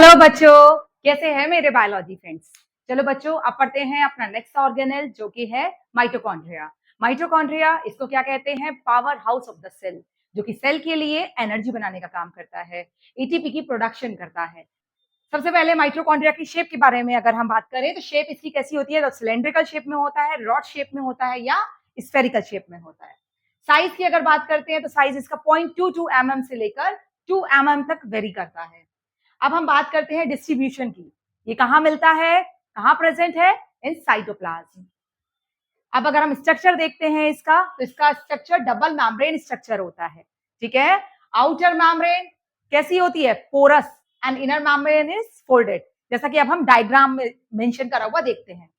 Hello बच्चों, कैसे हैं मेरे बायोलॉजी फ्रेंड्स। चलो बच्चों, अब पढ़ते हैं अपना नेक्स्ट ऑर्गेनेल जो कि है माइटोकॉन्ड्रिया। माइटोकॉन्ड्रिया इसको क्या कहते हैं? Power house of the cell, जो कि सेल के लिए एनर्जी बनाने का काम करता है, एटीपी की प्रोडक्शन करता है। सबसे पहले माइटोकॉन्ड्रिया की शेप के बारे में अगर हम बात करें तो शेप इसकी कैसी होती है? तो सिलेंड्रिकल शेप में होता है, रॉड शेप में होता है या स्फेरिकल शेप में होता है। साइज की अगर बात करते हैं तो साइज इसका 0.22 mm से लेकर 2 mm तक वेरी करता है। अब हम बात करते हैं डिस्ट्रीब्यूशन की। ये कहाँ मिलता है, कहाँ प्रेजेंट है? In cytoplasm. अब अगर हम स्ट्रक्चर देखते हैं इसका, तो इसका स्ट्रक्चर डबल मेम्ब्रेन स्ट्रक्चर होता है। ठीक है, आउटर मेम्ब्रेन कैसी होती है? Porous, and inner membrane is folded, जैसा कि अब हम डायग्राम में मेंशन करा हुआ देखते हैं।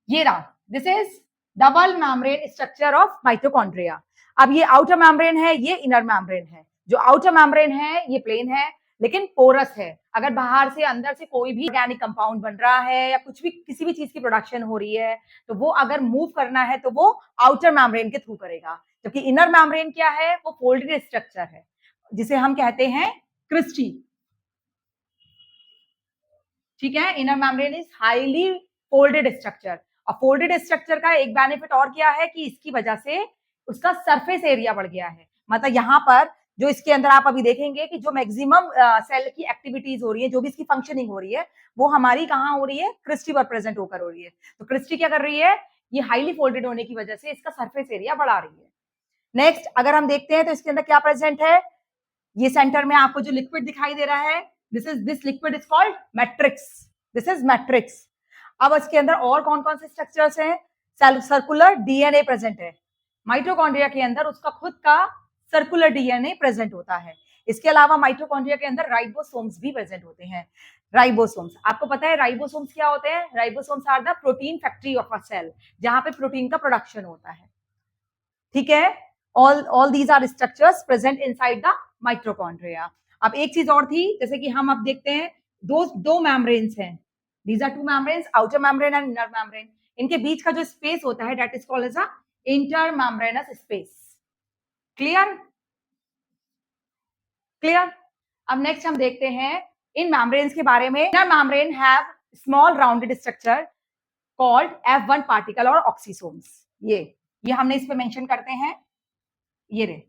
ये रहा, this is double membrane structure of mitochondria. अब ये आउटर मेम्ब्रेन है, ये इनर मेम्ब्रेन है। जो आउटर मेम्ब्रेन है ये प्लेन है लेकिन पोरस है। अगर बाहर से अंदर से कोई भी ऑर्गेनिक कंपाउंड बन रहा है या कुछ भी किसी भी चीज की प्रोडक्शन हो रही है तो वो अगर मूव करना है तो वो आउटर मेम्ब्रेन के थ्रू करेगा। जबकि इनर मेम्ब्रेन क्या है? वो फोल्डेड स्ट्रक्चर है जिसे हम कहते हैं क्रिस्टी। ठीक है, inner membrane is highly folded structure. और फोल्डेड स्ट्रक्चर का एक बेनिफिट और क्या है कि इसकी वजह से उसका सरफेस एरिया बढ़ गया है। मतलब यहाँ पर जो इसके अंदर आप अभी देखेंगे कि जो मैक्सिमम सेल की एक्टिविटीज हो रही है, जो भी इसकी फंक्शनिंग हो रही है, वो हमारी कहाँ हो रही है? क्रिस्टी पर प्रेजेंट होकर हो रही है। तो क्रिस्टी क्या कर रही है? ये हाईली फोल्डेड होने की वजह से इसका सरफेस एरिया बढ़ा रही है। नेक्स्ट अगर हम देखते हैं तो इसके अंदर क्या प्रेजेंट है? ये सेंटर में आपको जो लिक्विड दिखाई दे रहा है, this liquid is called matrix. This is matrix. अब इसके अंदर और कौन कौन से स्ट्रक्चर्स हैं? सर्कुलर डीएनए प्रेजेंट है। माइटोकॉन्ड्रिया के अंदर उसका खुद का सर्कुलर डीएनए प्रेजेंट होता है। इसके अलावा माइटोकॉन्ड्रिया के अंदर राइबोसोम्स भी प्रेजेंट होते हैं। राइबोसोम्स, आपको पता है राइबोसोम्स क्या होते हैं? Ribosomes are the protein factory of a cell, जहां पे प्रोटीन का प्रोडक्शन होता है। ठीक है, all these are structures present inside the mitochondria। अब एक चीज और थी, जैसे कि हम अब देखते हैं दो मेम्ब्रेन्स हैं। these are two membranes, outer membrane and inner membrane। इनके बीच का जो स्पेस होता है that is called as a intermembranous space। Clear? Clear? अब नेक्स्ट हम देखते हैं इन मेम्ब्रेन्स के बारे में। inner membrane have small rounded structure called F1 particle और ऑक्सीसोम्स। ये हमने इस पे मेंशन करते हैं। ये रे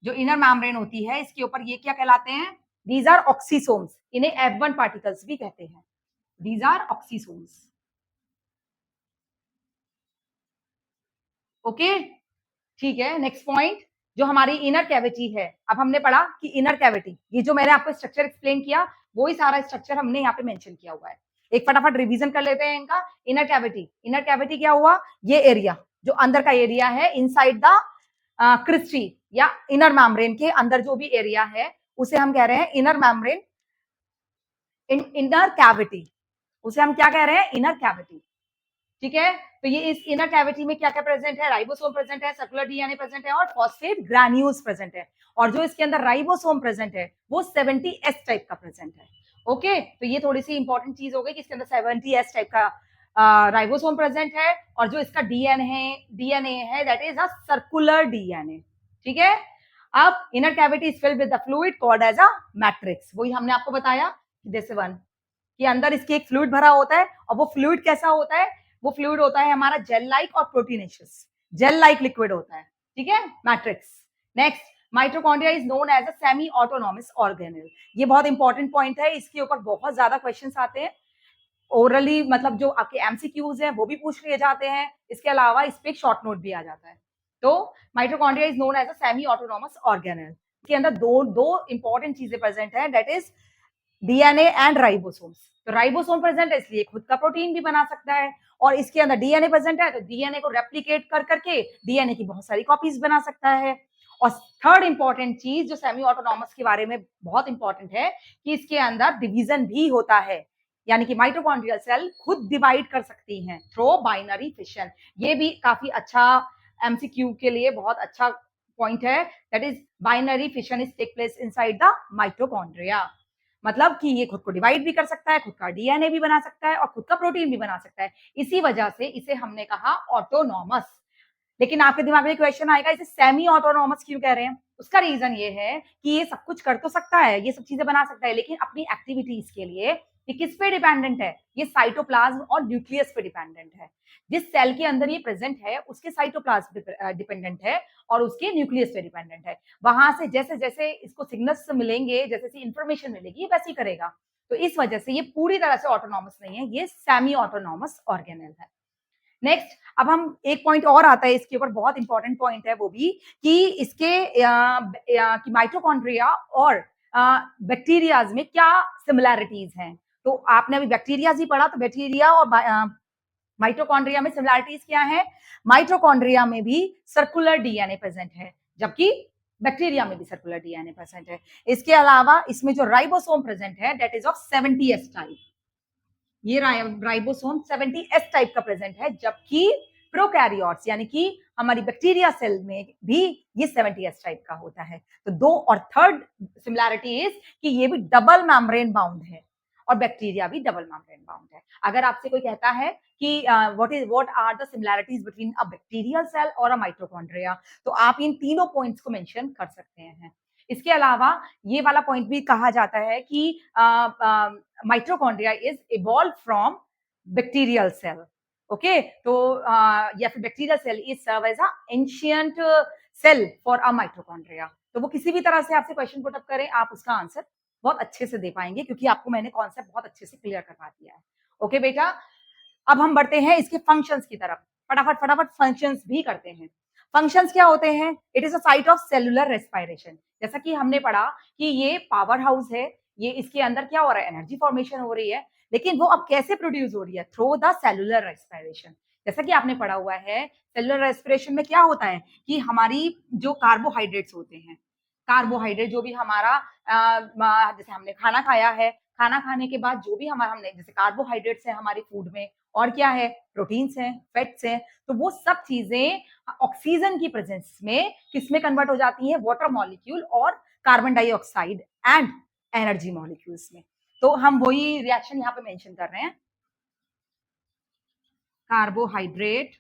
जो इनर मेम्ब्रेन होती है इसके ऊपर ये क्या कहलाते हैं? These are oxysomes. इन्हें F1 पार्टिकल्स भी कहते हैं। These are oxysomes. ओके, ठीक है। नेक्स्ट पॉइंट, जो हमारी इनर कैविटी है। अब हमने पढ़ा कि इनर कैविटी, ये जो मैंने आपको स्ट्रक्चर एक्सप्लेन किया वो ही सारा स्ट्रक्चर हमने यहाँ पे मेंशन किया हुआ है। एक फटाफट रिवीजन कर लेते हैं इनका। इनर कैविटी, इनर कैविटी क्या हुआ? ये एरिया जो अंदर का एरिया है इनसाइड द क्रिस्टी या इनर मेम्ब्रेन के अंदर जो भी एरिया है उसे हम कह रहे हैं इनर मेम्ब्रेन, इनर कैविटी। उसे हम क्या कह रहे हैं? Inner cavity. ठीक है, तो ये इस इनर कैविटी में क्या क्या प्रेजेंट है? राइबोसोम प्रेजेंट है, सर्कुलर डीएनए प्रेजेंट है और फॉस्फेट ग्रैन्यूल्स प्रेजेंट है। और जो इसके अंदर राइबोसोम प्रेजेंट है वो 70S टाइप का प्रेजेंट है। ओके, तो ये थोड़ी सी इंपॉर्टेंट चीज हो गई कि इसके अंदर 70S टाइप का राइबोसोम प्रेजेंट है और जो इसका डीएनए है that is a circular DNA. ठीक है, अब inner cavity is filled with the fluid called as a matrix. वही हमने आपको बताया दिस वन कि अंदर इसके एक फ्लूइड भरा होता है और वो फ्लूइड कैसा होता है? वो फ्लूइड होता है हमारा जेल लाइक और प्रोटीनेशियस, जेल लाइक लिक्विड होता है। ठीक है, matrix. Next, mitochondria is known as a semi autonomous organelle. ये बहुत इंपॉर्टेंट पॉइंट है, इसके ऊपर बहुत ज्यादा क्वेश्चंस आते हैं ओरली, मतलब जो आपके एमसीक्यूज हैं वो भी पूछ लिए जाते हैं। इसके अलावा इस पे एक शॉर्ट नोट भी आ जाता है। तो mitochondria is known as a semi autonomous organelle. इसके अंदर दो इंपॉर्टेंट चीजें प्रेजेंट है that is DNA and ribosomes. तो राइबोसोम प्रेजेंट है इसलिए खुद का प्रोटीन भी बना सकता है और इसके अंदर डीएनए प्रेजेंट है तो डीएनए को रेप्लिकेट कर करके डीएनए की बहुत सारी कॉपीज बना सकता है। और थर्ड इंपॉर्टेंट चीज जो सेमी ऑटोनॉमस के बारे में बहुत इंपॉर्टेंट है कि इसके अंदर डिवीजन भी होता है, यानी कि माइटोकॉन्ड्रियल सेल खुद डिवाइड कर सकती हैं थ्रू बाइनरी फिशन। ये भी काफी अच्छा एमसीक्यू के लिए बहुत अच्छा पॉइंट है, that is binary fission is take place inside the mitochondria. मतलब कि ये खुद को डिवाइड भी कर सकता है, खुद का डीएनए भी बना सकता है और खुद का प्रोटीन भी बना सकता है। इसी वजह से इसे हमने कहा ऑटोनॉमस। लेकिन आपके दिमाग में क्वेश्चन आएगा इसे सेमी ऑटोनॉमस क्यों कह रहे हैं? उसका रीजन ये है कि ये सब कुछ कर तो सकता है, ये सब चीजें बना सकता है, लेकिन अपनी एक्टिविटीज के लिए ये किस पे डिपेंडेंट है? ये साइटोप्लाज्म और न्यूक्लियस पे डिपेंडेंट है। जिस सेल के अंदर ये प्रेजेंट है उसके साइटोप्लाज्म डिपेंडेंट है और उसके न्यूक्लियस पे डिपेंडेंट है। वहां से जैसे जैसे इसको सिग्नल्स मिलेंगे, जैसे जैसे इंफॉर्मेशन मिलेगी, वैसे ही करेगा। तो इस वजह से ये पूरी तरह से ऑटोनॉमस नहीं है, ये सेमी ऑटोनॉमस ऑर्गेनेल है। नेक्स्ट, अब हम एक पॉइंट और आता है इसके ऊपर, बहुत इंपॉर्टेंट पॉइंट है वो भी, कि इसके कि माइटोकॉन्ड्रिया और बैक्टीरियाज में क्या सिमिलैरिटीज हैं। तो आपने अभी बैक्टीरियाज ही पढ़ा, तो बैक्टीरिया और माइटोकॉन्ड्रिया में सिमिलैरिटीज क्या है? माइटोकॉन्ड्रिया में भी सर्कुलर डीएनए प्रेजेंट है, जबकि बैक्टीरिया में भी सर्कुलर डीएनए प्रेजेंट है। इसके अलावा इसमें जो राइबोसोम प्रेजेंट है that is of 70s type. ये राइबोसोम 70s टाइप का प्रेजेंट है, जबकि प्रोकैरियोट्स यानी कि हमारी बैक्टीरिया सेल में भी ये 70s टाइप का होता है। तो दो और थर्ड सिमिलैरिटी इज कि ये भी डबल मेम्ब्रेन बाउंड है और बैक्टीरिया भी डबल मेम्ब्रेन बाउंड है। अगर आपसे कोई कहता है कि what are the similarities between a bacterial cell और अ माइटोकॉन्ड्रिया, तो आप इन तीनों पॉइंट्स को मेंशन कर सकते हैं। इसके अलावा ये वाला पॉइंट भी कहा जाता है कि mitochondria is evolve from bacterial cell. Okay, तो या फिर bacterial cell is serve as a ancient cell for a mitochondria. तो वो किसी भी तरह से आपसे क्वेश्चन पुट अप करें, आप उसका आंसर बहुत अच्छे से दे पाएंगे, क्योंकि आपको मैंने कॉन्सेप्ट बहुत अच्छे से क्लियर करवा दिया है। ओके बेटा, अब हम बढ़ते हैं इसके फंक्शंस की तरफ। फटाफट फटाफट फंक्शंस भी करते हैं। फंक्शंस क्या होते हैं? It is a site of cellular respiration. जैसा कि हमने पढ़ा कि ये पावर हाउस है, ये इसके अंदर क्या हो रहा है? एनर्जी फॉर्मेशन हो रही है, लेकिन वो अब कैसे प्रोड्यूस हो रही है? Through the cellular respiration. जैसा कि आपने पढ़ा हुआ है, सेलुलर रेस्पिरेशन में क्या होता है कि हमारी जो कार्बोहाइड्रेट्स होते हैं, कार्बोहाइड्रेट जो भी हमारा जैसे हमने खाना खाया है, खाना खाने के बाद जो भी हमारा हमने जैसे कार्बोहाइड्रेट्स है हमारी फूड में, और क्या है? प्रोटीन्स हैं, फैट्स हैं, तो वो सब चीजें ऑक्सीजन की प्रेजेंस में किसमें कन्वर्ट हो जाती है? वाटर मॉलिक्यूल और carbon dioxide and energy molecules में। तो हम वही रिएक्शन यहाँ पे मेंशन कर रहे हैं। कार्बोहाइड्रेट,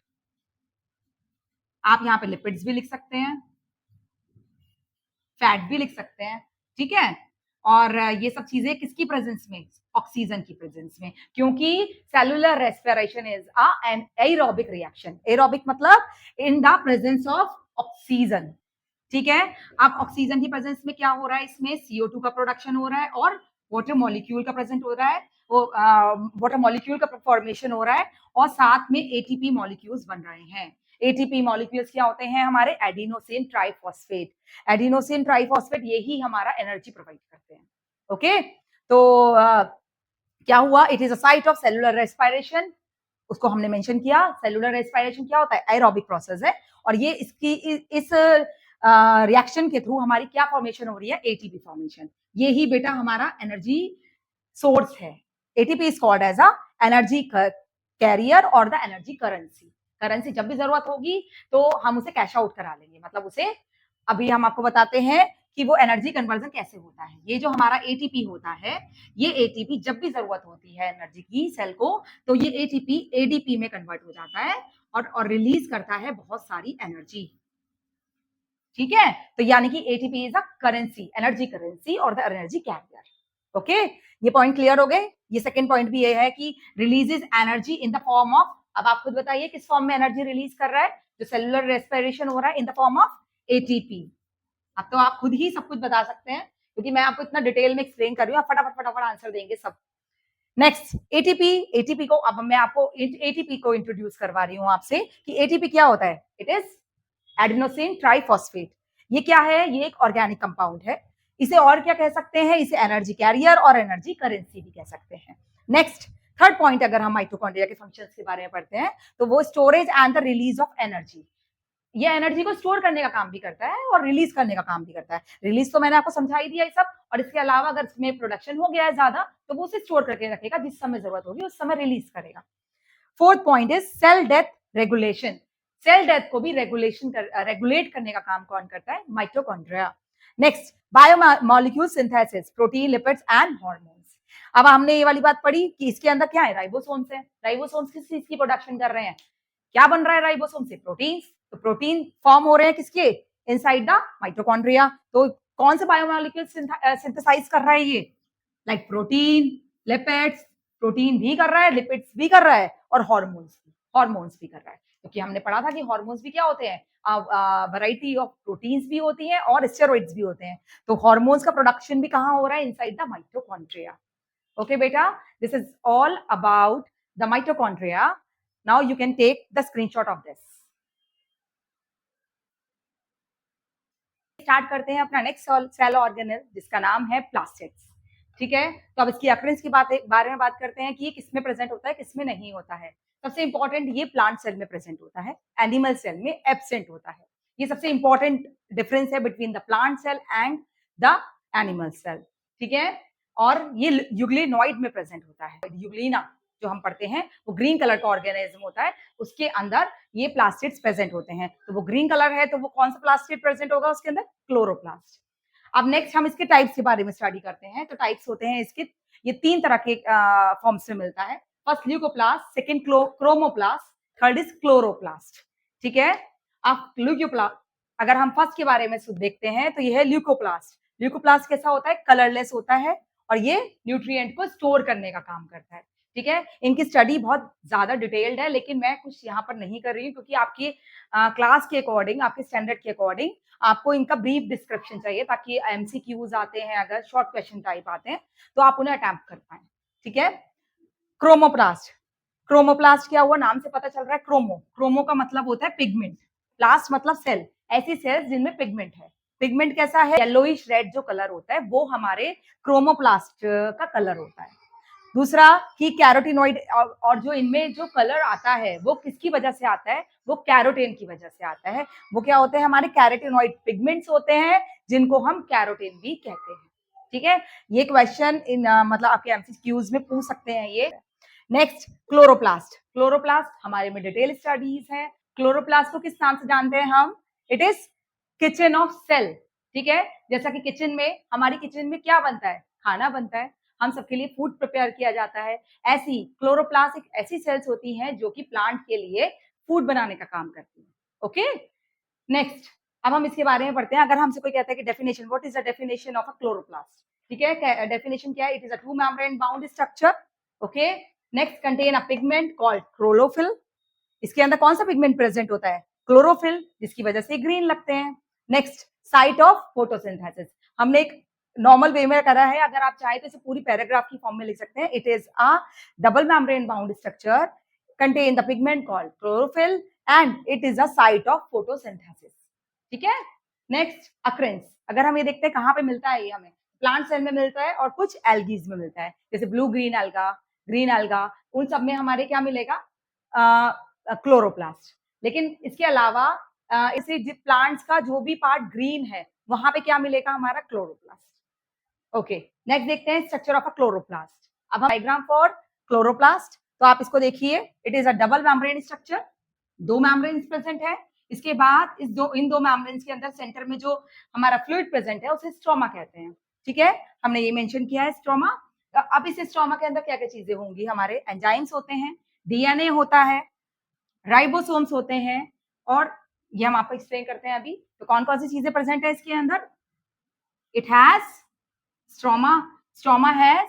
आप यहाँ पे लिपिड्स भी लिख सकते हैं, फैट भी लिख सकते हैं, ठीक है। और ये सब चीजें किसकी प्रेजेंस में? ऑक्सीजन की प्रेजेंस में, क्योंकि cellular respiration is an aerobic reaction. Aerobic मतलब in the presence of oxygen, ठीक है। अब ऑक्सीजन की प्रेजेंस में क्या हो रहा है? इसमें CO2 का प्रोडक्शन हो रहा है और वाटर मॉलिक्यूल का प्रेजेंट हो रहा है, वो वाटर मॉलिक्यूल का फॉर्मेशन हो रहा है, और साथ में एटीपी मॉलिक्यूल्स बन रहे हैं। एटीपी मॉलिक्यूल्स क्या होते हैं? हमारे एडिनोसिन ट्राइफॉस्फेट। एडिनोसिन ट्राइफॉस्फेट यही हमारा एनर्जी प्रोवाइड करते हैं। ओके, तो क्या हुआ? It is a site of cellular respiration. उसको हमने मेंशन किया। सेलुलर रेस्पिरेशन क्या होता है? एरोबिक प्रोसेस है, और ये इसकी इस रिएक्शन के थ्रू हमारी क्या फॉर्मेशन हो रही है? ATP formation. ये ही बेटा हमारा एनर्जी सोर्स है। ATP is called as a energy carrier और द एनर्जी करेंसी। करेंसी जब भी जरूरत होगी तो हम उसे कैश आउट करा लेंगे, मतलब उसे अभी हम आपको बताते हैं कि वो एनर्जी कन्वर्जन कैसे होता है। ये जो हमारा एटीपी होता है, ये एटीपी जब भी जरूरत होती है एनर्जी की सेल को, तो ये एटीपी एडीपी में कन्वर्ट हो जाता है और रिलीज करता है बहुत सारी एनर्जी, ठीक है। तो यानी कि ATP is a currency, energy currency और द एनर्जी कैरियर। ओके, ये पॉइंट क्लियर हो गए। ये सेकंड पॉइंट भी ये है कि releases energy in the form of, अब आप खुद बताइए किस फॉर्म में एनर्जी रिलीज कर रहा है? जो सेलुलर रेस्पिरेशन हो रहा है, in the form of ATP. अब तो आप खुद ही सब कुछ बता सकते हैं, क्योंकि मैं आपको इतना डिटेल में एक्सप्लेन कर रही हूँ, आप फटाफट फटाफट आंसर देंगे सब। Next, ATP. एटीपी को अब मैं आपको एटीपी को इंट्रोड्यूस करवा रही हूँ आपसे कि एटीपी क्या होता है। It is adenosine triphosphate. ये क्या है? ये एक ऑर्गेनिक कंपाउंड है। इसे और क्या कह सकते हैं? इसे एनर्जी कैरियर और एनर्जी करेंसी भी कह सकते हैं। नेक्स्ट, थर्ड पॉइंट, अगर हम माइटोकॉन्ड्रिया के फंक्शंस के बारे में पढ़ते हैं, तो वो storage and the release of energy. ये एनर्जी को स्टोर करने का काम भी करता है और रिलीज करने का काम भी करता है। रिलीज तो मैंने आपको समझा ही दिया ये सब, और इसके अलावा अगर इसमें प्रोडक्शन हो गया है ज्यादा, तो वो उसे स्टोर करके रखेगा, जिस समय जरूरत होगी उस समय रिलीज करेगा। Fourth point is cell death regulation. Cell death को भी रेगुलेट करने का काम कौन करता है? Mitochondria. Next, biomolecule synthesis, protein, lipids and hormones. अब हमने ये वाली बात पढ़ी कि इसके अंदर क्या है? राइबोसोम्स है। राइबोसोम्स किस चीज की प्रोडक्शन कर रहे हैं? क्या बन रहा है राइबोसोम से? प्रोटीन्स। तो प्रोटीन फॉर्म हो रहे हैं किसके? Inside the mitochondria. तो कौन से बायोमोलिक्यूल सिंथेसाइज कर रहा है ये? लाइक प्रोटीन, लिपिड्स, प्रोटीन भी कर रहा है, लिपिड्स भी कर रहा है और हॉर्मोन्स भी कर रहा है। क्योंकि हमने पढ़ा था कि हॉर्मोन्स भी क्या होते हैं, वैरायटी ऑफ प्रोटीन्स भी होती हैं और स्टेरॉइड्स भी होते हैं। तो हॉर्मोन्स का प्रोडक्शन भी कहाँ हो रहा है? Inside the mitochondria. ओके बेटा, this is all about the mitochondria. Now you can take the screenshot of this. Start करते हैं अपना नेक्स्ट सेल ऑर्गेनेल जिसका नाम है प्लास्टिड्स। ठीक है, तो अब इसकी अक्रेंस की बारे में बात करते हैं कि ये किसमें प्रेजेंट होता है, किसमें नहीं होता है। सबसे इंपॉर्टेंट, ये प्लांट सेल में प्रेजेंट होता है, एनिमल सेल में एब्सेंट होता है। ये सबसे इंपॉर्टेंट डिफरेंस है between the plant cell and the animal cell. ठीक है, और ये यूग्लिनॉइड में प्रेजेंट होता है। यूग्लिना जो हम पढ़ते हैं वो ग्रीन कलर का ऑर्गेनिज्म होता है, उसके अंदर ये प्लास्टिड्स प्रेजेंट होते हैं। तो वो ग्रीन कलर है, तो वो कौन सा प्लास्टिड प्रेजेंट होगा उसके अंदर? क्लोरोप्लास्ट। अब नेक्स्ट हम इसके टाइप्स के बारे में स्टडी करते हैं। तो टाइप्स होते हैं इसके, ये 3 तरह के फॉर्म्स में मिलता है। First leucoplast, second chromoplast, third is chloroplast. ठीक है, अब ल्यूकोप्लास्ट अगर हम फर्स्ट के बारे में देखते हैं तो ये है ल्यूकोप्लास्ट। ल्यूकोप्लास्ट कैसा होता है? कलरलेस होता है और ये न्यूट्रिएंट को स्टोर करने का काम करता है। ठीक है, इनकी स्टडी बहुत ज्यादा डिटेल्ड है, लेकिन मैं कुछ यहाँ पर नहीं कर रही हूँ क्योंकि आपकी क्लास के अकॉर्डिंग, आपके स्टैंडर्ड के अकॉर्डिंग आपको इनका ब्रीफ डिस्क्रिप्शन चाहिए, ताकि एमसीक्यूज आते हैं, अगर शॉर्ट क्वेश्चन टाइप आते हैं तो आप उन्हें अटेम्प्ट कर पाए। ठीक है, क्रोमोप्लास्ट। क्रोमोप्लास्ट क्या हुआ? नाम से पता चल रहा है, क्रोमो का मतलब होता है पिगमेंट, प्लास्ट मतलब सेल, ऐसी सेल्स जिनमें पिगमेंट है। पिगमेंट कैसा है? येलोइश रेड जो कलर होता है वो हमारे क्रोमोप्लास्ट का कलर होता है। दूसरा कि कैरोटिनॉइड, और जो इनमें जो कलर आता है वो किसकी वजह से आता है? वो कैरोटीन की वजह से आता है। वो क्या होते हैं? हमारे कैरोटिनॉइड पिगमेंट्स होते हैं जिनको हम कैरोटीन भी कहते हैं। ठीक है, ये क्वेश्चन इन मतलब आपके एमसीक्यूज में पूछ सकते हैं ये। Next, chloroplast. क्लोरोप्लास्ट हमारे में डिटेल स्टडीज है। क्लोरोप्लास्ट को किस नाम से जानते हैं हम? It is kitchen of cell. ठीक है, जैसा कि किचन में, हमारी किचन में क्या बनता है? खाना बनता है, हम सबके लिए फूड प्रिपेयर किया जाता है। ऐसी क्लोरोप्लास्ट एक ऐसी सेल्स होती हैं जो कि प्लांट के लिए फूड बनाने का काम करती है। ओके, नेक्स्ट, अब हम इसके बारे में पढ़ते हैं। अगर हमसे कोई कहता है कि definition, what is the definition of a chloroplast? ठीक है, डेफिनेशन क्या है? It is a two membrane bound structure. Okay, next, contain a pigment called chlorophyll. इसके अंदर कौन सा पिगमेंट प्रेजेंट होता है? क्लोरोफिल, जिसकी वजह से ग्रीन लगते हैं। Next, site of photosynthesis. हमने एक नॉर्मल वे में करा है, अगर आप चाहे तो इसे पूरी पैराग्राफ की फॉर्म में लिख सकते हैं। It is a double membrane bound structure contain the pigment called chlorophyll and it is a site of photosynthesis. ठीक है, नेक्स्ट, अक्रेंस। अगर हम ये देखते हैं कहाँ पे मिलता है, ये हमें प्लांट सेल में मिलता है और कुछ एल्गीज में मिलता है, जैसे blue green alga, green alga, उन सब में हमारे क्या मिलेगा? क्लोरोप्लास्ट। लेकिन इसके अलावा इसे प्लांट्स का जो भी पार्ट ग्रीन है वहां पे क्या मिलेगा? हमारा क्लोरोप्लास्ट। ओके, नेक्स्ट देखते हैं स्ट्रक्चर ऑफ अ क्लोरोप्लास्ट। अब हम डायग्राम फॉर क्लोरोप्लास्ट, तो आप इसको देखिए। It is a double membrane structure, 2 membranes present है। इसके बाद इन दो मेम्ब्रेन्स के अंदर सेंटर में जो हमारा फ्लूइड प्रेजेंट है उसे स्ट्रोमा कहते हैं। ठीक है, हमने ये मेंशन किया है स्ट्रोमा। अब इस स्ट्रोमा के अंदर क्या क्या चीजें होंगी? हमारे एंजाइम्स होते हैं, डीएनए होता है, राइबोसोम्स होते हैं, और ये हम आपको एक्सप्लेन करते हैं अभी। तो कौन कौन सी चीजें प्रेजेंट है इसके अंदर? It has stroma, stroma has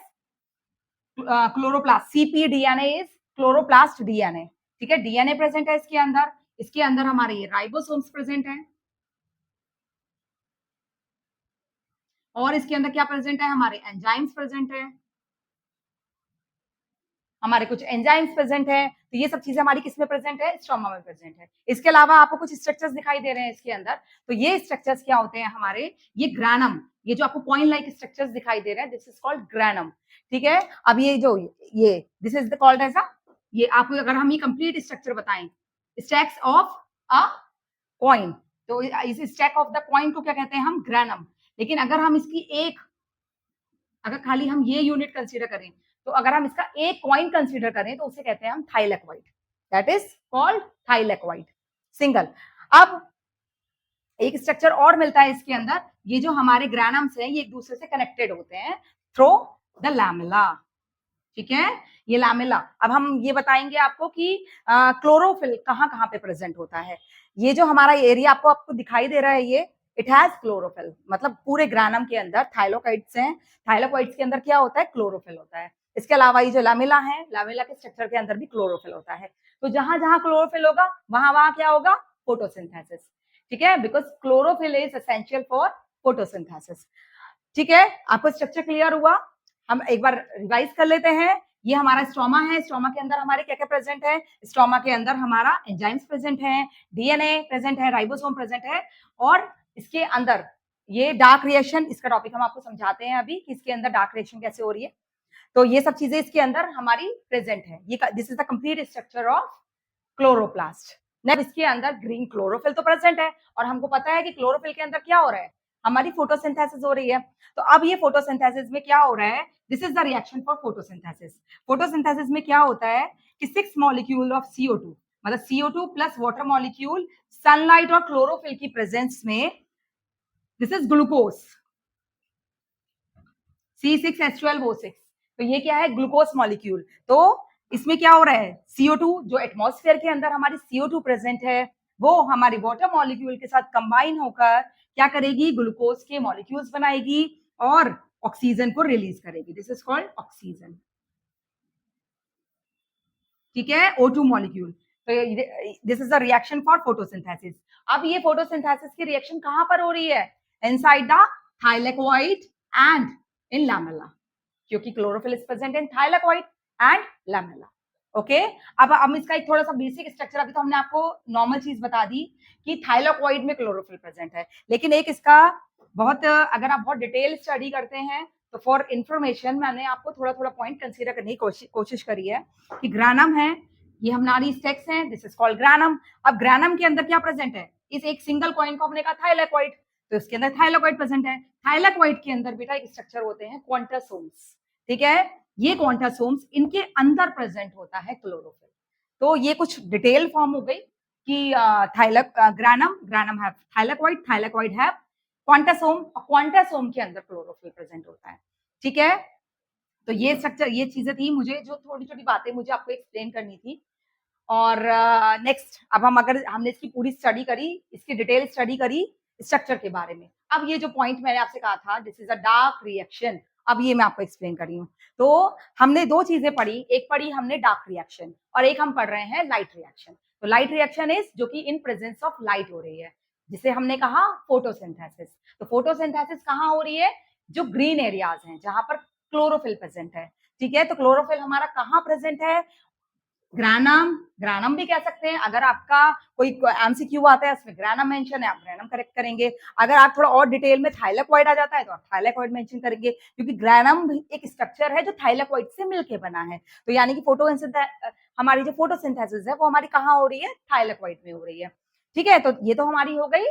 chloroplast, CP DNA is chloroplast DNA. ठीक है, डीएनए प्रेजेंट है इसके अंदर। इसके अंदर हमारे ये राइबोसोम्स प्रेजेंट है, और इसके अंदर क्या प्रेजेंट है? हमारे एंजाइम्स प्रेजेंट है, हमारे कुछ एंजाइम्स प्रेजेंट है। तो ये सब चीजें हमारी किसमें प्रेजेंट है? स्ट्रोमा में प्रेजेंट है। इसके अलावा आपको कुछ स्ट्रक्चर्स दिखाई दे रहे हैं इसके अंदर। तो ये स्ट्रक्चर्स क्या होते हैं हमारे? ये ग्रैनम, ये जो आपको पॉइंट लाइक स्ट्रक्चर्स दिखाई दे रहे हैं, दिस इज कॉल्ड ग्रैनम। ठीक है, अब ये जो ये this is called as a, ये आपको अगर हम ये कंप्लीट स्ट्रक्चर बताएं, स्टैक्स ऑफ अ कॉइन, तो इस स्टैक ऑफ द कॉइन को क्या कहते हैं हम? ग्रैनम। लेकिन अगर हम इसकी एक, अगर खाली हम ये यूनिट कंसीडर करें, तो अगर हम इसका एक कॉइन कंसीडर करें तो उसे कहते हैं हम thylakoid, that is called thylakoid single. अब एक स्ट्रक्चर और मिलता है इसके अंदर, ये जो हमारे ग्रैनम्स हैं ये एक दूसरे से कनेक्टेड होते हैं थ्रू द लैमेला। ठीक है, ये लैमेला। अब हम ये बताएंगे आपको कि क्लोरोफिल कहाँ कहाँ पे प्रेजेंट होता है। ये जो हमारा एरिया आपको दिखाई दे रहा है, ये इट हैज क्लोरोफिल, मतलब पूरे ग्रानम के अंदर थाइलोकाइड्स हैं, थाइलोकाइड्स के अंदर क्या होता है, क्लोरोफिल होता है। इसके अलावा ये जो लैमेला है, लैमेला के स्ट्रक्चर के अंदर भी क्लोरोफिल होता है। तो जहां जहां क्लोरोफिल होगा वहां वहां क्या होगा, फोटोसिंथेसिस। ठीक है, because chlorophyll is essential for photosynthesis. ठीक है, आपको स्ट्रक्चर क्लियर हुआ? हम एक बार रिवाइज कर लेते हैं। ये हमारा स्ट्रोमा है, स्ट्रोमा के अंदर हमारे क्या क्या प्रेजेंट है, स्ट्रोमा के अंदर हमारा एंजाइम्स प्रेजेंट है, डीएनए प्रेजेंट है, राइबोसोम प्रेजेंट है, और इसके अंदर ये डार्क रिएक्शन, इसका टॉपिक हम आपको समझाते हैं अभी कि इसके अंदर डार्क रिएक्शन कैसे हो रही है। तो ये सब चीजें इसके अंदर हमारी प्रेजेंट है। ये this is the complete structure of chloroplast. Next इसके अंदर ग्रीन क्लोरोफिल तो प्रेजेंट है, और हमको पता है कि क्लोरोफिल के अंदर क्या हो रहा है, हमारी फोटोसिंथेसिस हो रही है। तो अब ये फोटोसिंथेसिस में क्या हो रहा है, this is the reaction for photosynthesis. Photosynthesis में क्या होता है कि 6 मॉलिक्यूल ऑफ CO2, मतलब CO2 plus water molecule sunlight और क्लोरोफिल की प्रेजेंस में, दिस इज ग्लूकोज C6H12O6। तो ये क्या है, ग्लूकोज मॉलिक्यूल। तो इसमें क्या हो रहा है, CO2 जो एटमॉस्फेयर के अंदर हमारी CO2 प्रेजेंट है, वो हमारी वाटर मॉलिक्यूल के साथ कंबाइन होकर क्या करेगी, ग्लूकोज के मॉलिक्यूल्स बनाएगी और ऑक्सीजन को रिलीज करेगी। This is called oxygen. ठीक है, O2 मॉलिक्यूल। तो this is the reaction for photosynthesis. अब ये फोटोसिंथेसिस की रिएक्शन कहां पर हो रही है, inside the thylakoid and in lamella, क्योंकि chlorophyll is present in thylakoid and lamella. Okay, अब इसका एक थोड़ा सा बेसिक स्ट्रक्चर, अभी तो हमने आपको नॉर्मल चीज बता दी कि थाइलेकोइड में क्लोरोफिल प्रेजेंट है, लेकिन एक इसका बहुत, अगर आप बहुत डिटेल स्टडी करते हैं तो फॉर इंफॉर्मेशन मैंने आपको थोड़ा थोड़ा पॉइंट कंसीडर करने की कोशिश करी है कि ग्रानम है, ये हमारी स्टेक्स हैं, दिस इज कॉल्ड ग्रानम। अब ग्रानम के अंदर क्या प्रेजेंट है, इस एक सिंगल कॉइन को हमने कहा थाइलेकोइड, तो इसके अंदर थाइलेकोइड प्रेजेंट है। थाइलेकोइड के अंदर बेटा एक स्ट्रक्चर होते हैं क्वांटासोम्स। ठीक है, ये क्वांटासोम्स, इनके अंदर प्रेजेंट होता है क्लोरोफिल। तो ये कुछ डिटेल फॉर्म हो गई कि granum have thylakoid, thylakoid have quantasome, quantasome के अंदर क्लोरोफिल प्रेजेंट होता है। ठीक है, तो ये स्ट्रक्चर, ये चीजें थी मुझे जो थोड़ी छोटी बातें मुझे आपको एक्सप्लेन करनी थी। और नेक्स्ट, अब हम अगर हमने इसकी पूरी स्टडी करी, इसकी डिटेल स्टडी करी स्ट्रक्चर के बारे में, अब ये जो पॉइंट मैंने आपसे कहा था, this is a dark reaction, अब ये मैं आपको एक्सप्लेन कर रही हूँ। तो हमने दो चीजें पढ़ी, एक पढ़ी हमने डार्क रिएक्शन और एक हम पढ़ रहे हैं लाइट रिएक्शन। तो लाइट रिएक्शन इज जो कि इन प्रेजेंस ऑफ लाइट हो रही है, जिसे हमने कहा फोटोसिंथेसिस। तो फोटोसिंथेसिस कहाँ हो रही है, जो ग्रीन एरियाज हैं जहां पर क्लोरोफिल प्रेजेंट है। ठीक है, तो क्लोरोफिल हमारा कहाँ प्रेजेंट है, ग्रानम, ग्रानम भी कह सकते हैं। अगर आपका कोई एमसीक्यू आता है उसमें ग्रानम मेंशन है, आप ग्रानम करेक्ट करेंगे। अगर आप थोड़ा और डिटेल में थाइलेकोइड आ जाता है तो आप थाइलेकोइड मेंशन करेंगे, क्योंकि ग्रानम एक स्ट्रक्चर है जो थाइलेकोइड से मिलके बना है। तो यानी कि हमारी जो फोटोसिंथेसिस है वो हमारी कहाँ हो रही है, थाइलेकोइड में हो रही है। ठीक है, तो ये तो हमारी हो गई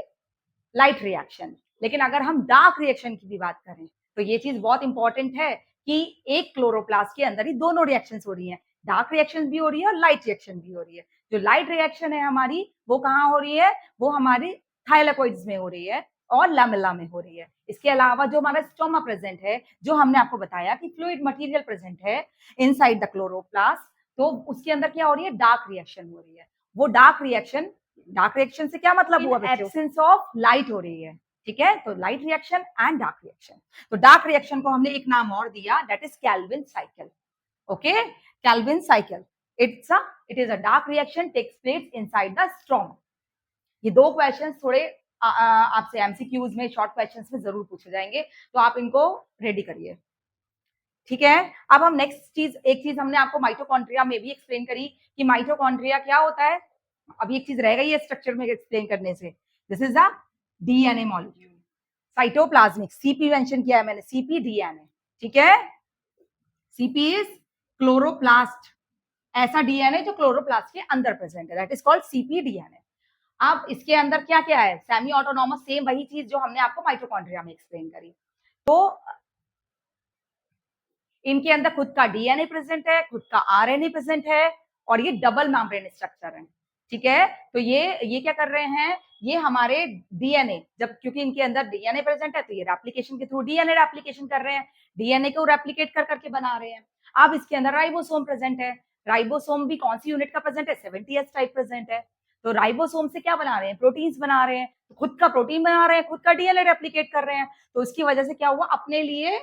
लाइट रिएक्शन। लेकिन अगर हम डार्क रिएक्शन की भी बात करें तो ये चीज बहुत इंपॉर्टेंट है कि एक क्लोरोप्लास्ट के अंदर ही दोनों रिएक्शंस हो रही हैं, डार्क रिएक्शन भी हो रही है और लाइट रिएक्शन भी हो रही है। जो लाइट रिएक्शन है हमारी, वो कहाँ हो रही है, वो हमारी थाइलेकोइड्स में हो रही है और लैमेला में हो रही है। इसके अलावा जो हमारा स्टोमा प्रेजेंट है, जो हमने आपको बताया कि फ्लूइड मटेरियल प्रेजेंट है इनसाइड द क्लोरोप्लास्ट, तो उसके अंदर क्या हो रही है, डार्क रिएक्शन हो रही है। वो डार्क रिएक्शन से क्या मतलब हुआ, एब्सेंस ऑफ लाइट हो रही है। ठीक है, तो light reaction and dark reaction. तो डार्क रिएक्शन को हमने एक नाम और दिया, that is Calvin cycle. Okay, Calvin cycle, it is a dark reaction takes place inside the stroma. ये दो क्वेश्चंस थोड़े आपसे एमसीक्यूज में, शॉर्ट क्वेश्चंस में जरूर पूछे जाएंगे, तो आप इनको रेडी करिए। ठीक है, अब हम नेक्स्ट चीज, एक चीज हमने आपको माइटोकॉन्ड्रिया में भी एक्सप्लेन करी कि माइटोकॉन्ड्रिया क्या होता है। अभी एक चीज रह गई है स्ट्रक्चर में एक्सप्लेन करने से, this is the DNA molecule, cytoplasmic, CP mention किया है मैंने, सीपी डीएनए। ठीक है, सीपी इज क्लोरोप्लास्ट, ऐसा डीएनए जो क्लोरोप्लास्ट के अंदर प्रेजेंट है, that is called CP DNA. अब इसके अंदर क्या क्या है, सेमी ऑटोनॉमस, सेम वही चीज जो हमने आपको माइटोकॉन्ड्रिया में एक्सप्लेन करी। तो इनके अंदर खुद का डीएनए प्रेजेंट है, खुद का आरएनए प्रेजेंट है, और ये डबल मेम्ब्रेन स्ट्रक्चर है। ठीक है, तो ये क्या कर रहे हैं, ये हमारे डीएनए, जब क्योंकि इनके अंदर डीएनए प्रेजेंट है तो ये रेप्लिकेशन के थ्रू डीएनए रेप्लिकेशन कर रहे हैं, डीएनए को रेप्लिकेट कर करके बना रहे हैं। अब इसके अंदर राइबोसोम प्रेजेंट है, राइबोसोम भी कौन सी यूनिट का प्रेजेंट है, 70S टाइप प्रेजेंट है। तो राइबोसोम से क्या बना रहे हैं? प्रोटीन्स बना रहे हैं, तो खुद का प्रोटीन बना रहे हैं, खुद का डीएनए रेप्लिकेट कर रहे हैं, तो उसकी वजह से क्या हुआ? अपने लिए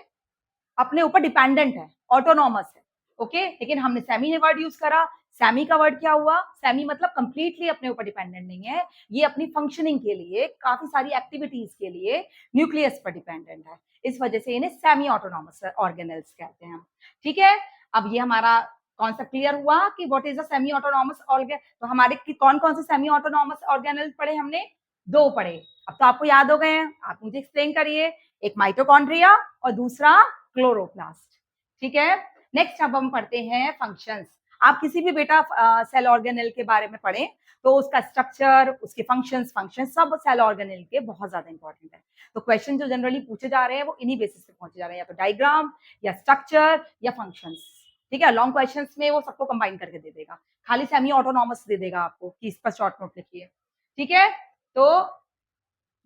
अपने ऊपर डिपेंडेंट है, ऑटोनॉमस है। ओके, लेकिन हमने सेमी ने वर्ड यूज करा। सेमी का वर्ड क्या हुआ? सेमी मतलब कंप्लीटली अपने ऊपर डिपेंडेंट नहीं है, ये अपनी फंक्शनिंग के लिए, काफी सारी एक्टिविटीज के लिए न्यूक्लियस पर डिपेंडेंट है। इस वजह से इन्हें सेमी ऑटोनॉमस ऑर्गेनेल्स कहते हैं हम। ठीक है, अब ये हमारा कॉन्सेप्ट क्लियर हुआ कि what is a semi autonomous organ. तो हमारे कौन कौन से सेमी ऑटोनॉमस ऑर्गेनेल्स पढ़े हमने? 2 पढ़े। अब तो आपको याद हो गए हैं, आप मुझे एक्सप्लेन करिए। एक माइटोकॉन्ड्रिया और दूसरा क्लोरोप्लास्ट। ठीक है, नेक्स्ट अब हम पढ़ते हैं फंक्शंस। आप किसी भी बेटा सेल ऑर्गेनेल के बारे में पढ़ें तो उसका स्ट्रक्चर, उसके फंक्शंस सब सेल ऑर्गेनेल के बहुत ज्यादा इंपॉर्टेंट है। तो क्वेश्चन जो जनरली पूछे जा रहे हैं वो इन्हीं बेसिस पे पूछे जा रहे हैं, या तो डायग्राम या स्ट्रक्चर या फंक्शंस। ठीक है, लॉन्ग क्वेश्चंस में वो सबको कंबाइन करके दे देगा, खाली सेमी ऑटोनॉमस दे देगा आपको कि इस पर शॉर्ट नोट लिखिए। ठीक है, तो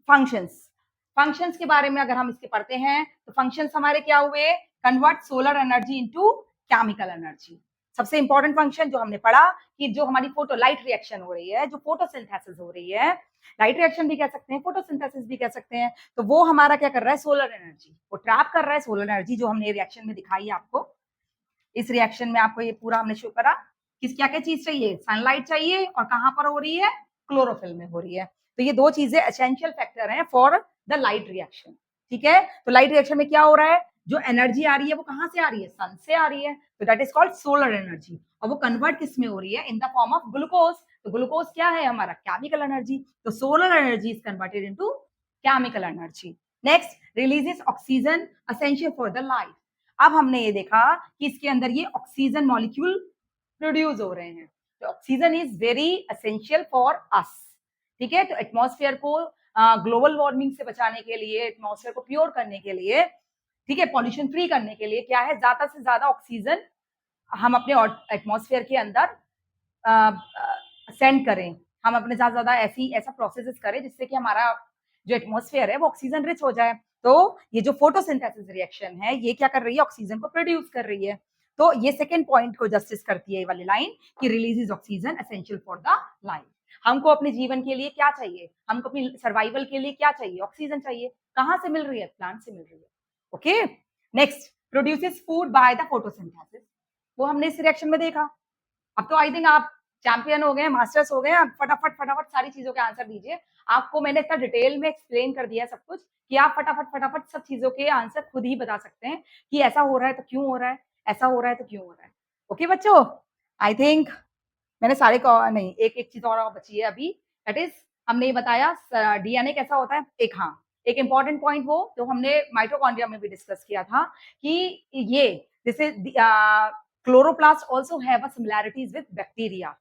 फंक्शंस के बारे में अगर हम इसके पढ़ते हैं तो फंक्शंस हमारे क्या हुए? Convert solar energy into chemical energy. सबसे इंपॉर्टेंट फंक्शन जो हमने पढ़ा कि जो हमारी फोटो लाइट रिएक्शन हो रही है, जो फोटोसिंथेसिस हो रही है, लाइट रिएक्शन भी कह सकते हैं, फोटोसिंथेसिस भी कह सकते हैं, तो वो हमारा क्या कर रहा है? सोलर एनर्जी वो ट्रैप कर रहा है। सोलर एनर्जी जो हमने रिएक्शन में दिखाई आपको, इस रिएक्शन में आपको ये पूरा हमने शो करा। किस क्या क्या चीज चाहिए? सनलाइट चाहिए, और कहां पर हो रही है? क्लोरोफिल में हो रही है। तो ये 2 चीजें एसेंशियल फैक्टर हैं फॉर द लाइट रिएक्शन। ठीक है, तो लाइट रिएक्शन में क्या हो रहा है? जो एनर्जी आ रही है वो कहां से आ रही है? सन से आ रही है, तो that is called solar energy. और वो कन्वर्ट किस में हो रही है? In the form of glucose. तो ग्लूकोज क्या है? हमारा केमिकल एनर्जी। तो solar energy is converted into chemical energy. Next, releases oxygen essential for the life. अब हमने ये देखा कि इसके अंदर ये ऑक्सीजन मॉलिक्यूल प्रोड्यूस हो रहे हैं। तो oxygen is very essential for us. ठीक है, तो एटमॉस्फेयर को ग्लोबल वार्मिंग से बचाने के लिए, एटमॉस्फेयर को प्योर करने के लिए, ठीक है, पॉल्यूशन फ्री करने के लिए क्या है? ज्यादा से ज्यादा ऑक्सीजन हम अपने एटमॉस्फेयर के अंदर सेंड करें। हम अपने ज्यादा ज्यादा ऐसा प्रोसेसेस करें जिससे कि हमारा जो एटमॉस्फेयर है वो ऑक्सीजन रिच हो जाए। तो ये जो फोटोसिंथेसिस रिएक्शन है ये क्या कर रही है? ऑक्सीजन को प्रोड्यूस कर रही है। तो ये सेकेंड पॉइंट को जस्टिस करती है ये वाली लाइन कि release oxygen essential for the life. हमको अपने जीवन के लिए क्या चाहिए? हमको अपनी सर्वाइवल के लिए क्या चाहिए? ऑक्सीजन चाहिए। कहां से मिल रही है? प्लांट से मिल रही है। Okay, next, produces food by the photosynthesis. वो हमने इस रिएक्शन में देखा। अब तो आई थिंक आप चैंपियन हो गए, मास्टर्स हो गए। आप फटाफट फटाफट सारी चीजों के आंसर दीजिए। आपको मैंने इतना डिटेल में एक्सप्लेन कर दिया सब कुछ कि आप फटाफट फटाफट सब चीजों के आंसर खुद ही बता सकते हैं कि ऐसा हो रहा है तो क्यों हो रहा है, ऐसा हो रहा है तो क्यों हो रहा है। ओके बच्चों, आई थिंक मैंने सारे को नहीं, एक एक चीज और बची है अभी। दैट इज, हमने ये बताया डीएनए कैसा होता है। एक हाँ, एक इंपॉर्टेंट पॉइंट वो जो हमने माइटोकॉन्ड्रिया में भी डिस्कस किया था कि ये जैसे chloroplast also have a similarities with bacteria.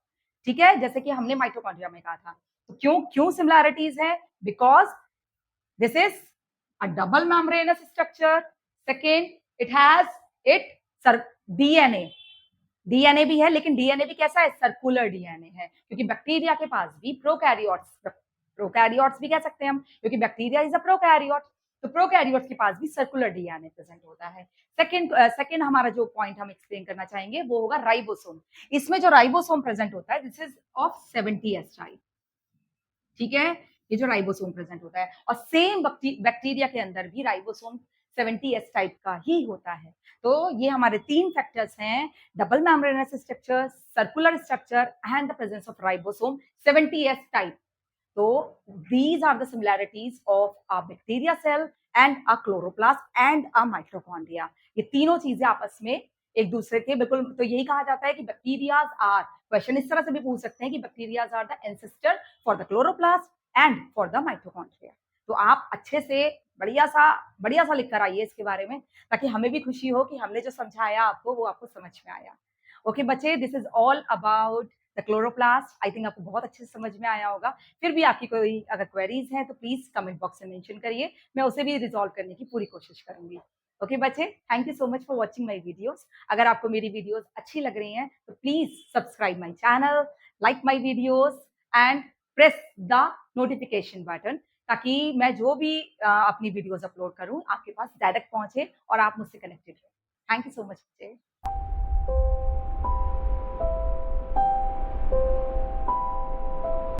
ठीक है, जैसे कि हमने माइटोकॉन्ड्रिया में कहा था। तो क्यों क्यों सिमिलैरिटीज है? Because this is a double membranous structure. Second, it has DNA। DNA भी है, लेकिन डीएनए भी कैसा है? सर्कुलर डीएनए है, क्योंकि बैक्टीरिया के पास भी प्रोकैरियोट्स भी कह सकते हैं हम, क्योंकि बैक्टीरिया इज अ प्रोकैरियोट। तो प्रोकैरियोट्स के पास भी सर्कुलर डीएनए प्रेजेंट होता है। सेकंड हमारा जो पॉइंट हम एक्सप्लेन करना चाहेंगे वो होगा राइबोसोम। इसमें जो राइबोसोम प्रेजेंट होता है this is of 70s type. ठीक है, ये जो राइबोसोम प्रेजेंट होता है, और सेम बैक्टीरिया के अंदर भी राइबोसोम 70s टाइप का ही होता है। तो ये हमारे 3 फैक्टर्स हैं, double membranous structure, circular structure and the presence of ribosome 70s type. तो these are the similarities of a bacteria cell and a chloroplast and a mitochondria। ये तीनों चीजें आपस में एक दूसरे के बिल्कुल, तो यही कहा जाता है कि बैक्टीरियाज आर, क्वेश्चन इस तरह से भी पूछ सकते हैं कि bacterias are the ancestor for the chloroplast and for the mitochondria. तो आप अच्छे से बढ़िया सा लिख कर आइए इसके बारे में, ताकि हमें भी खुशी हो कि हमने जो समझाया आपको वो आपको समझ में आया। ओके बच्चे, this is all about the chloroplast. I think आपको बहुत अच्छे से समझ में आया होगा। फिर भी आपकी कोई अगर क्वेरीज हैं तो प्लीज कमेंट बॉक्स में मेंशन करिए, मैं उसे भी रिजॉल्व करने की पूरी कोशिश करूंगी। ओके बच्चे, thank you so much for watching my videos. अगर आपको मेरी वीडियोज अच्छी लग रही हैं तो please subscribe my channel, like my videos and press the notification button, ताकि मैं जो भी अपनी वीडियोज अपलोड करूं आपके पास डायरेक्ट पहुंचे और आप मुझसे कनेक्टेड रहें। थैंक यू सो मच बच्चे।